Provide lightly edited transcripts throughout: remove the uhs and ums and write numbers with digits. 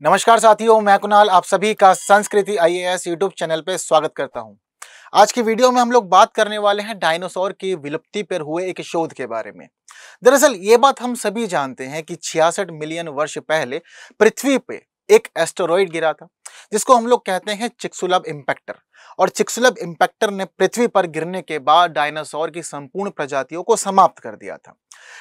नमस्कार साथियों, मैं कुणाल आप सभी का संस्कृति आईएएस यूट्यूब चैनल पे स्वागत करता हूं। आज की वीडियो में हम लोग बात करने वाले हैं डायनासोर की विलुप्ति पर हुए एक शोध के बारे में। दरअसल ये बात हम सभी जानते हैं कि 66 मिलियन वर्ष पहले पृथ्वी पे एक एस्टेरॉइड गिरा था, जिसको हम लोग कहते हैं चिक्सुलव इम्पैक्टर। और चिक्सुलव इम्पैक्टर ने पृथ्वी पर गिरने के बाद डायनासोर की संपूर्ण प्रजातियों को समाप्त कर दिया था।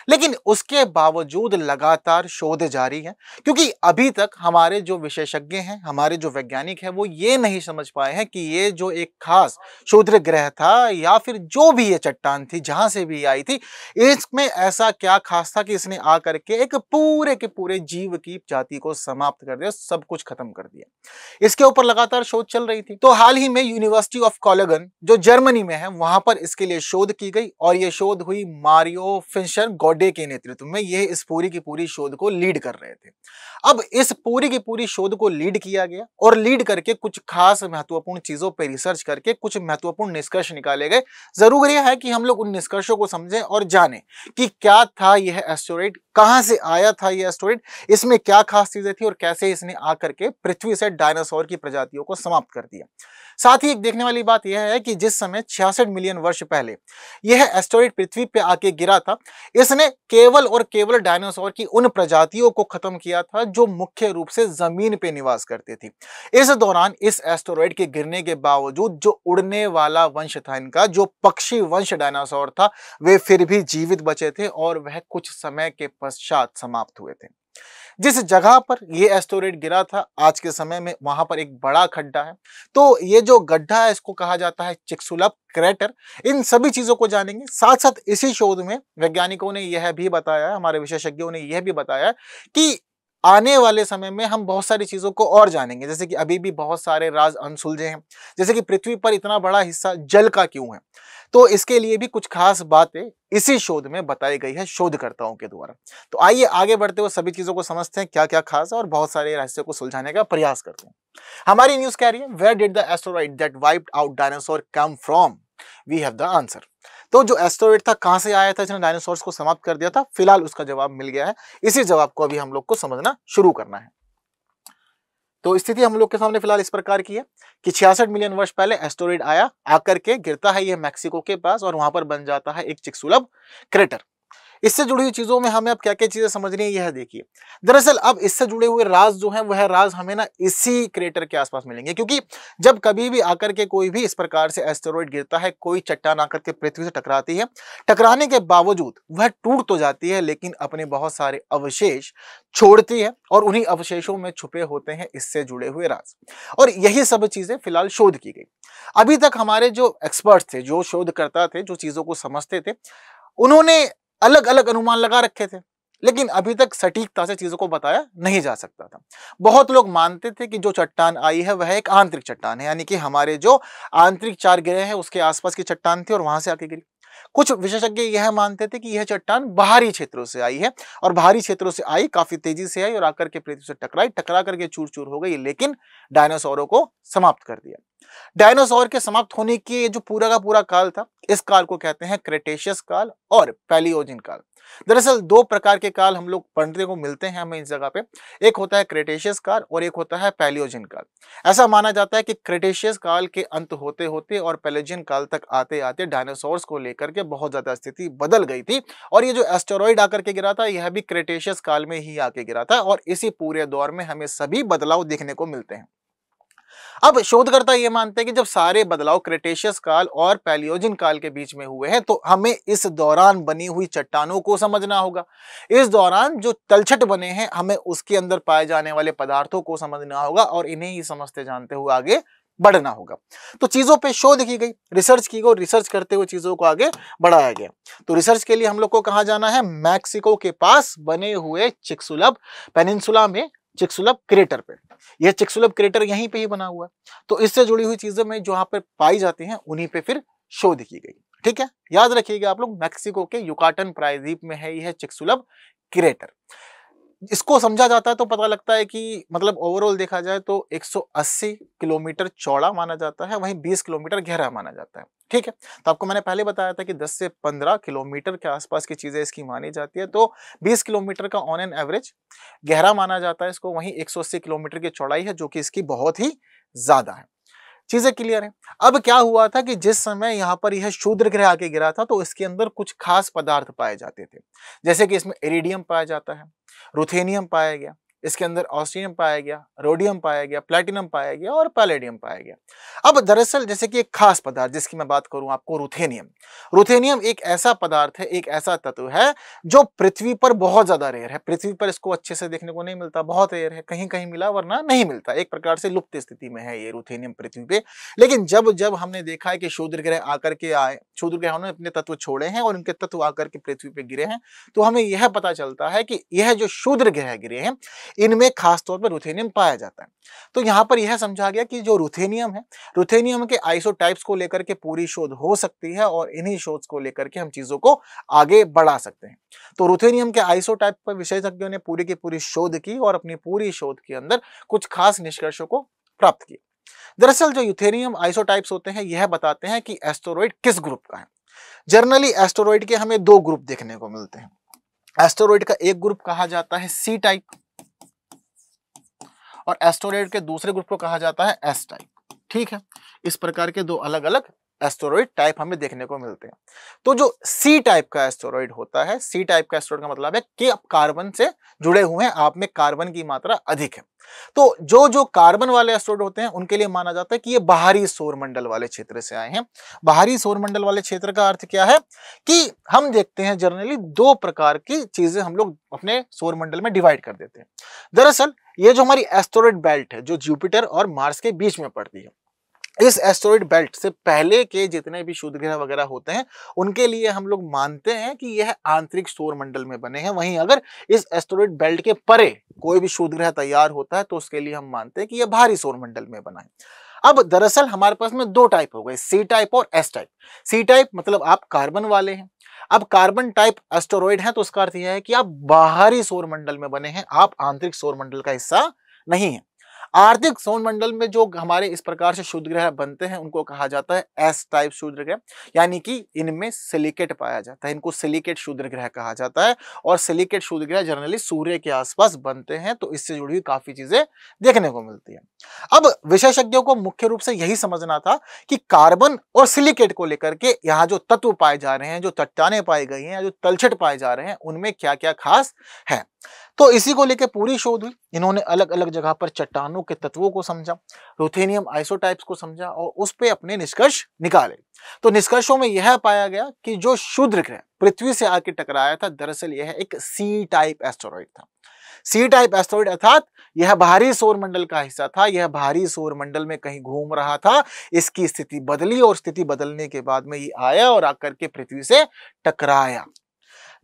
लेकिन उसके बावजूद लगातार शोध जारी है, क्योंकि अभी तक हमारे जो विशेषज्ञ हैं, हमारे जो वैज्ञानिक हैं, वो ये नहीं समझ पाए हैं कि ये जो एक खास क्षुद्र ग्रह था या फिर जो भी ये चट्टान थी जहां से भी आई थी, इसमें ऐसा क्या खास था कि इसने आकर के एक पूरे के पूरे जीव की जाति को समाप्त कर दिया, सब कुछ खत्म कर दिया। इसके ऊपर लगातार शोध चल रही थी। तो हाल ही में यूनिवर्सिटी ऑफ कोलोगन जो जर्मनी में है, वहां पर इसके लिए शोध की गई और यह शोध हुई मारियो फिशर गोडे के नेतृत्व में। यह इस पूरी की पूरी शोध को लीड कर रहे थे। अब इस पूरी की पूरी शोध को लीड किया गया और लीड करके कुछ खास महत्वपूर्ण चीजों पर रिसर्च करके कुछ महत्वपूर्ण निष्कर्ष निकाले गए। जरूर यह है कि हम लोग उन निष्कर्षों को समझें और जानें कि क्या था यह एस्टेरॉइड, कहां से आया था यह एस्टेरॉइड, इसमें क्या खास चीजें थी और कैसे इसने आकर के पृथ्वी से डायनासोर की प्रजातियों को समाप्त कर दिया। साथ ही एक देखने वाली बात यह है कि जिस समय 66 मिलियन वर्ष पहले यह एस्टेरॉइड पृथ्वी पे आके गिरा था, इसने केवल और केवल डायनासोर की उन प्रजातियों को खत्म किया था जो मुख्य रूप से जमीन पे निवास करती थी। इस दौरान इस एस्टेरॉइड के गिरने के बावजूद जो उड़ने वाला वंश था इनका, जो पक्षी वंश डायनासोर था, वे फिर भी जीवित बचे थे और वह कुछ समय के पश्चात समाप्त हुए थे। जिस जगह पर यह एस्टेरॉइड गिरा था, आज के समय में वहां पर एक बड़ा खड्डा है। तो ये जो गड्ढा है इसको कहा जाता है चिक्सुलव क्रेटर। इन सभी चीजों को जानेंगे। साथ साथ इसी शोध में वैज्ञानिकों ने यह भी बताया है, हमारे विशेषज्ञों ने यह भी बताया है कि आने वाले समय में हम बहुत सारी चीजों को और जानेंगे। जैसे कि अभी भी बहुत सारे राज अनसुलझे हैं, जैसे कि पृथ्वी पर इतना बड़ा हिस्सा जल का क्यों है, तो इसके लिए भी कुछ खास बातें इसी शोध में बताई गई है शोधकर्ताओं के द्वारा। तो आइए आगे बढ़ते हुए सभी चीजों को समझते हैं, क्या क्या खास है और बहुत सारे रहस्य को सुलझाने का प्रयास करते हैं। हमारी न्यूज कह रही है, where did the asteroid that wiped out dinosaur come from? We have the answer. तो जो एस्टेरॉइड था कहां से आया था, इसने डायनासोर्स को समाप्त कर दिया था? फिलहाल उसका जवाब मिल गया है। इसी जवाब को अभी हम लोग को समझना शुरू करना है। तो स्थिति हम लोग के सामने फिलहाल इस प्रकार की है कि 66 मिलियन वर्ष पहले एस्टेरॉइड आया, आकर के गिरता है ये मैक्सिको के पास और वहां पर बन जाता है एक चिक्सुलव क्रेटर। इससे जुड़ी हुई चीजों में हमें अब क्या क्या चीजें समझनी है, यह देखिए। दरअसल अब इससे जुड़े हुए राज जो हैं वह राज हमें ना इसी क्रेटर के आसपास मिलेंगे, क्योंकि जब कभी भी आकर के कोई भी इस प्रकार से एस्टेरॉइड गिरता है, कोई चट्टान आकर के पृथ्वी से टकराती है, टकराने के बावजूद वह टूट तो जाती है लेकिन अपने बहुत सारे अवशेष छोड़ती है और उन्हीं अवशेषों में छुपे होते हैं इससे जुड़े हुए राज। और यही सब चीजें फिलहाल शोध की गई। अभी तक हमारे जो एक्सपर्ट थे, जो शोधकर्ता थे, जो चीजों को समझते थे, उन्होंने अलग अलग अनुमान लगा रखे थे, लेकिन अभी तक सटीकता से चीजों को बताया नहीं जा सकता था। बहुत लोग मानते थे कि जो चट्टान आई है वह एक आंतरिक चट्टान है, यानी कि हमारे जो आंतरिक चार ग्रह हैं उसके आसपास की चट्टान थी और वहां से आके गिरी। कुछ विशेषज्ञ यह मानते थे कि यह चट्टान बाहरी क्षेत्रों से आई है और बाहरी क्षेत्रों से आई, काफी तेजी से आई और आकर के पृथ्वी से टकराई, टकरा करके चूर चूर हो गई, लेकिन डायनासोरों को समाप्त कर दिया। डायनासोर के समाप्त होने की जो पूरा का पूरा काल था, इस काल को कहते हैं क्रेटेशियस काल और पैलियोजिन काल। दरअसल दो प्रकार के काल हम लोग पढ़ने को मिलते हैं हमें इस जगह पे। एक होता है क्रेटेशियस काल और एक होता है पैलियोजिन काल। ऐसा माना जाता है कि क्रेटेशियस काल के अंत होते होते और पैलियोजिन काल तक आते आते डायनासोर्स को लेकर के बहुत ज्यादा स्थिति बदल गई थी और ये जो एस्टेरॉइड आकर के गिरा था यह भी क्रेटेशियस काल में ही आके गिरा था और इसी पूरे दौर में हमें सभी बदलाव देखने को मिलते हैं। अब शोधकर्ता ये मानते हैं कि जब सारे बदलाव क्रेटेशियस काल और पैलियोजिन काल के बीच में हुए हैं तो हमें इस दौरान बनी हुई चट्टानों को समझना होगा। इस दौरान जो तलछट बने हैं हमें उसके अंदर पाए जाने वाले पदार्थों को समझना होगा और इन्हें ही समझते जानते हुए आगे बढ़ना होगा। तो चीजों पे शोध की गई, रिसर्च की गई और रिसर्च करते हुए चीजों को आगे बढ़ाया गया। तो रिसर्च के लिए हम लोग को कहां जाना है? मैक्सिको के पास बने हुए चिक्सुलव पेनिनसुला में चिक्सुलव क्रेटर पे। यह चिक्सुलव क्रेटर यहीं पे ही बना हुआ है। तो इससे जुड़ी हुई चीजें में जो यहाँ पे पाई जाती हैं उन्हीं पे फिर शोध की गई। ठीक है, याद रखिएगा आप लोग, मैक्सिको के युकाटन प्रायद्वीप में है यह चिक्सुलव क्रेटर। इसको समझा जाता है तो पता लगता है कि मतलब ओवरऑल देखा जाए तो 180 किलोमीटर चौड़ा माना जाता है, वहीं 20 किलोमीटर गहरा माना जाता है। ठीक है, तो आपको मैंने पहले बताया था कि 10 से 15 किलोमीटर के आसपास की चीजें इसकी मानी जाती है, तो 20 किलोमीटर का ऑन एन एवरेज गहरा माना जाता है इसको, वहीं 180 किलोमीटर की चौड़ाई है जो कि इसकी बहुत ही ज्यादा है। चीजें क्लियर है। अब क्या हुआ था कि जिस समय यहाँ पर यह शूद्र ग्रह आके गिरा था तो इसके अंदर कुछ खास पदार्थ पाए जाते थे, जैसे कि इसमें इरिडियम पाया जाता है, रुथेनियम पाया गया, इसके अंदर ऑस्टियम पाया गया, रोडियम पाया गया, प्लैटिनम पाया गया और पैलेडियम पाया गया। अब दरअसल जैसे कि एक खास पदार्थ जिसकी मैं बात करूं आपको, रुथेनियम। रुथेनियम एक ऐसा पदार्थ है, एक ऐसा तत्व है जो पृथ्वी पर बहुत ज्यादा रेयर है। पृथ्वी पर इसको अच्छे से देखने को नहीं मिलता, बहुत रेयर है, कहीं कहीं मिला वरना नहीं मिलता, एक प्रकार से लुप्त स्थिति में है ये रुथेनियम पृथ्वी पे। लेकिन जब जब हमने देखा है कि शूद्र ग्रह आकर के आए, शूद्र ग्रहों ने अपने तत्व छोड़े हैं और उनके तत्व आकर के पृथ्वी पे गिरे हैं, तो हमें यह पता चलता है कि यह जो शूद्र ग्रह गिरे हैं इनमें खासतौर पर रुथेनियम पाया जाता है। तो यहां पर यह समझा गया कि जो रुथेनियम है, रुथेनियम के आइसोटाइप्स को लेकर के पूरी शोध हो सकती है और इन्हीं शोध को लेकर के हम चीजों को आगे बढ़ा सकते हैं। तो रुथेनियम के आइसोटाइप पर विशेषज्ञों ने पूरी की पूरी शोध की और अपनी पूरी शोध के अंदर कुछ खास निष्कर्षों को प्राप्त किया। दरअसल जो यूथेरियम आइसोटाइप्स होते हैं यह बताते हैं कि एस्टेरॉइड किस ग्रुप का है। जनरली एस्टेरॉइड के हमें दो ग्रुप देखने को मिलते हैं। एस्टेरॉइड का एक ग्रुप कहा जाता है सी टाइप और एस्टेरॉइड के दूसरे ग्रुप को कहा जाता है एस टाइप। ठीक है, इस प्रकार के दो अलग अलग एस्टेरॉइड टाइप हमें देखने को मिलते हैं। तो जो सी टाइप का एस्टेरॉइड होता है, सी टाइप का एस्टेरॉइड का मतलब है कि आप कार्बन से जुड़े हुए हैं, आप में कार्बन की मात्रा अधिक है। तो जो जो कार्बन वाले एस्टेरॉइड होते हैं उनके लिए माना जाता है कि ये बाहरी सौरमंडल वाले क्षेत्र से आए हैं। बाहरी सौरमंडल वाले क्षेत्र का अर्थ क्या है कि हम देखते हैं जनरली दो प्रकार की चीजें हम लोग अपने सौरमंडल में डिवाइड कर देते हैं। दरअसल ये जो हमारी एस्टेरॉइड बेल्ट है जो जुपिटर और मार्स के बीच में पड़ती है, इस एस्टेरॉइड बेल्ट से पहले के जितने भी क्षुद्र ग्रह वगैरह होते हैं उनके लिए हम लोग मानते हैं कि यह आंतरिक सौरमंडल में बने हैं। वहीं अगर इस एस्टेरॉइड बेल्ट के परे कोई भी क्षुद्र ग्रह तैयार होता है तो उसके लिए हम मानते हैं कि यह बाहरी सौरमंडल में बना है। अब दरअसल हमारे पास में दो टाइप हो गए, सी टाइप और एस टाइप। सी टाइप मतलब आप कार्बन वाले हैं। अब कार्बन टाइप एस्टेरॉइड है तो उसका अर्थ यह है कि आप बाहरी सौरमंडल में बने हैं, आप आंतरिक सौरमंडल का हिस्सा नहीं है। आर्थिक सौरमंडल में जो हमारे इस प्रकार से क्षुद्र ग्रह बनते हैं उनको कहा जाता है एस टाइप क्षुद्र ग्रह, यानी कि इनमें सिलिकेट पाया जाता है, इनको सिलिकेट क्षुद्र ग्रह कहा जाता है। और सिलिकेट क्षुद्र ग्रह जनरली सूर्य के आसपास बनते हैं, तो इससे जुड़ी हुई काफी चीजें देखने को मिलती है। अब विशेषज्ञों को मुख्य रूप से यही समझना था कि कार्बन और सिलिकेट को लेकर के यहाँ जो तत्व पाए जा रहे हैं, जो चट्टानें पाई गई हैं, जो तलछट पाए जा रहे हैं, उनमें क्या क्या खास है। तो इसी को लेकर पूरी शोध हुई। इन्होंने अलग अलग जगह पर चट्टानों के तत्वों को समझा, रुथेनियम आइसोटाइप्स को समझा और उस पे अपने निष्कर्ष निकाले। तो निष्कर्षों में यह पाया गया कि जो क्षुद्र ग्रह पृथ्वी से आके टकराया था दरअसल यह एक सी टाइप एस्टेरॉइड था। सी टाइप एस्टेरॉइड अर्थात यह बाहरी सौरमंडल का हिस्सा था, यह बाहरी सौरमंडल में कहीं घूम रहा था, इसकी स्थिति बदली और स्थिति बदलने के बाद में ये आया और आकर के पृथ्वी से टकराया।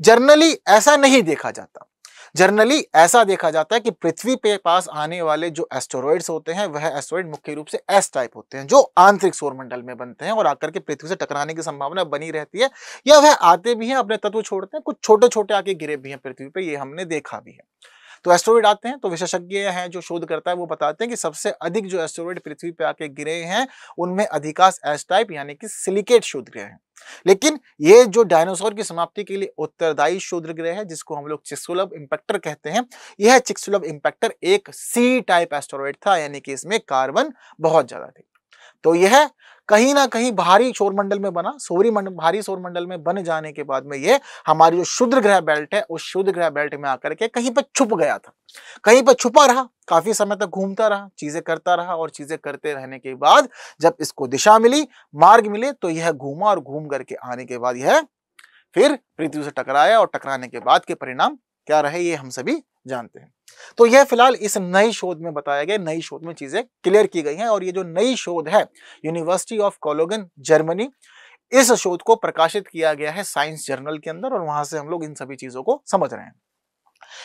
जनरली ऐसा नहीं देखा जाता। जनरली ऐसा देखा जाता है कि पृथ्वी पे पास आने वाले जो एस्टेरॉइड्स होते हैं वह एस्टेरॉइड मुख्य रूप से एस टाइप होते हैं, जो आंतरिक सौरमंडल में बनते हैं और आकर के पृथ्वी से टकराने की संभावना बनी रहती है, या वह आते भी हैं अपने तत्व छोड़ते हैं, कुछ छोटे छोटे आके गिरे भी हैं पृथ्वी पे, ये हमने देखा भी है। तो एस्टेरॉइड आते हैं तो विशेषज्ञ हैं जो शोध करता है वो बताते हैं कि सबसे अधिक जो एस्टेरॉइड पृथ्वी पे आके गिरे हैं उनमें अधिकांश एस टाइप यानी कि सिलिकेट क्षुद्र ग्रह हैं। लेकिन ये जो डायनासोर की समाप्ति के लिए उत्तरदायी क्षुद्र ग्रह है जिसको हम लोग चिक्सुलव इम्पैक्टर कहते हैं, यह चिक्सुलव इम्पैक्टर एक सी टाइप एस्टेरॉइड था, यानी कि इसमें कार्बन बहुत ज्यादा थे। तो यह कहीं ना कहीं भारी सौरमंडल में बना, भारी सौरमंडल में बन जाने के बाद में यह हमारी जो क्षुद्र ग्रह बेल्ट है उस क्षुद्र ग्रह बेल्ट में आकर के कहीं पर छुप गया था, कहीं पर छुपा रहा, काफी समय तक घूमता रहा, चीजें करता रहा और चीजें करते रहने के बाद जब इसको दिशा मिली, मार्ग मिले, तो यह घूमा और घूम करके आने के बाद यह फिर पृथ्वी से टकराया और टकराने के बाद के परिणाम क्या रहे ये हम सभी जानते हैं। तो यह फिलहाल इस नई शोध में बताया गया, नई शोध में चीजें क्लियर की गई हैं और ये जो नई शोध है यूनिवर्सिटी ऑफ कोलोगन जर्मनी, इस शोध को प्रकाशित किया गया है साइंस जर्नल के अंदर और वहां से हम लोग इन सभी चीजों को समझ रहे हैं।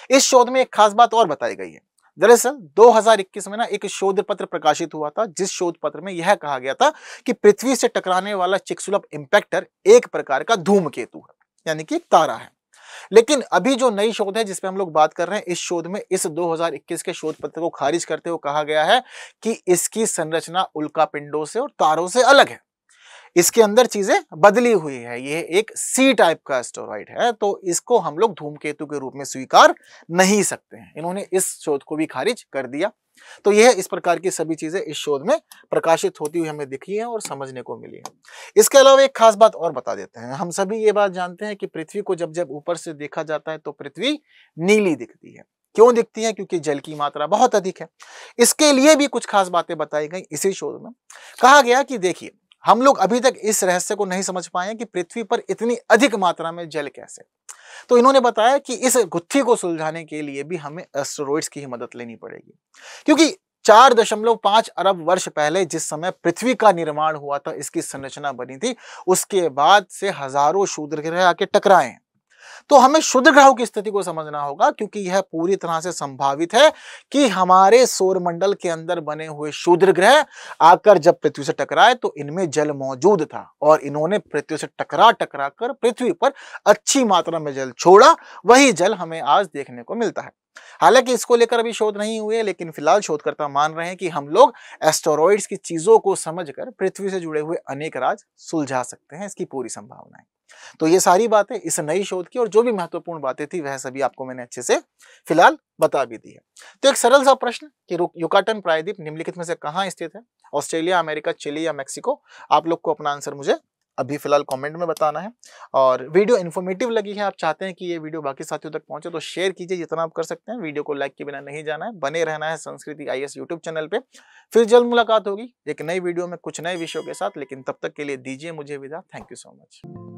इस शोध में एक खास बात और बताई गई है। दरअसल 2021 में ना एक शोध पत्र प्रकाशित हुआ था जिस शोध पत्र में यह कहा गया था कि पृथ्वी से टकराने वाला चिक्सुलव इम्पैक्टर एक प्रकार का धूमकेतु है, यानी कि तारा है। लेकिन अभी जो नई शोध है जिस पे हम लोग बात कर रहे हैं, इस शोध में इस 2021 के शोध पत्र को खारिज करते हुए कहा गया है कि इसकी संरचना उल्का पिंडों से और तारों से अलग है। इसके अंदर चीजें बदली हुई है। यह एक सी टाइप का एस्टेरॉइड है, तो इसको हम लोग धूमकेतु के रूप में स्वीकार नहीं सकते हैं। इन्होंने इस शोध को भी खारिज कर दिया। तो यह इस प्रकार की सभी चीजें इस शोध में प्रकाशित होती हुई हमें दिखी है और समझने को मिली है। इसके अलावा एक खास बात और बता देते हैं। हम सभी ये बात जानते हैं कि पृथ्वी को जब जब ऊपर से देखा जाता है तो पृथ्वी नीली दिखती है। क्यों दिखती है? क्योंकि जल की मात्रा बहुत अधिक है। इसके लिए भी कुछ खास बातें बताई गई इसी शोध में। कहा गया कि देखिए, हम लोग अभी तक इस रहस्य को नहीं समझ पाए कि पृथ्वी पर इतनी अधिक मात्रा में जल कैसे। तो इन्होंने बताया कि इस गुत्थी को सुलझाने के लिए भी हमें एस्टेरॉइड्स की ही मदद लेनी पड़ेगी, क्योंकि 4.5 अरब वर्ष पहले जिस समय पृथ्वी का निर्माण हुआ था, इसकी संरचना बनी थी, उसके बाद से हजारों क्षुद्र ग्रह आके टकराए हैं। तो हमें क्षुद्र ग्रहों की स्थिति को समझना होगा, क्योंकि यह पूरी तरह से संभावित है कि हमारे सौरमंडल के अंदर बने हुए क्षुद्र ग्रह आकर जब पृथ्वी से टकराए तो इनमें जल मौजूद था और इन्होंने पृथ्वी से टकरा कर पृथ्वी पर अच्छी मात्रा में जल छोड़ा। वही जल हमें आज देखने को मिलता है। हालांकि इसको लेकर अभी शोध नहीं हुए, लेकिन फिलहाल शोधकर्ता मान रहे हैं कि हम लोग एस्टेरॉइड्स की चीजों को समझकर पृथ्वी से जुड़े हुए अनेक राज सुलझा सकते हैं। इसकी पूरी संभावना है। तो ये सारी बातें इस नई शोध की और जो भी महत्वपूर्ण बातें थी वह सभी आपको मैंने अच्छे से फिलहाल बता भी दी है। तो एक सरल सा प्रश्न कि युकाटन प्रायद्वीप निम्नलिखित में से कहां स्थित है? ऑस्ट्रेलिया, अमेरिका, चिली या मैक्सिको? आप लोग को अपना आंसर मुझे अभी फिलहाल कमेंट में बताना है। और वीडियो इन्फॉर्मेटिव लगी है, आप चाहते हैं कि ये वीडियो बाकी साथियों तक पहुंचे, तो शेयर कीजिए जितना आप कर सकते हैं। वीडियो को लाइक के बिना नहीं जाना है, बने रहना है संस्कृति IAS यूट्यूब चैनल पे। फिर जल्द मुलाकात होगी एक नई वीडियो में कुछ नए विषयों के साथ, लेकिन तब तक के लिए दीजिए मुझे विदा। Thank you so much.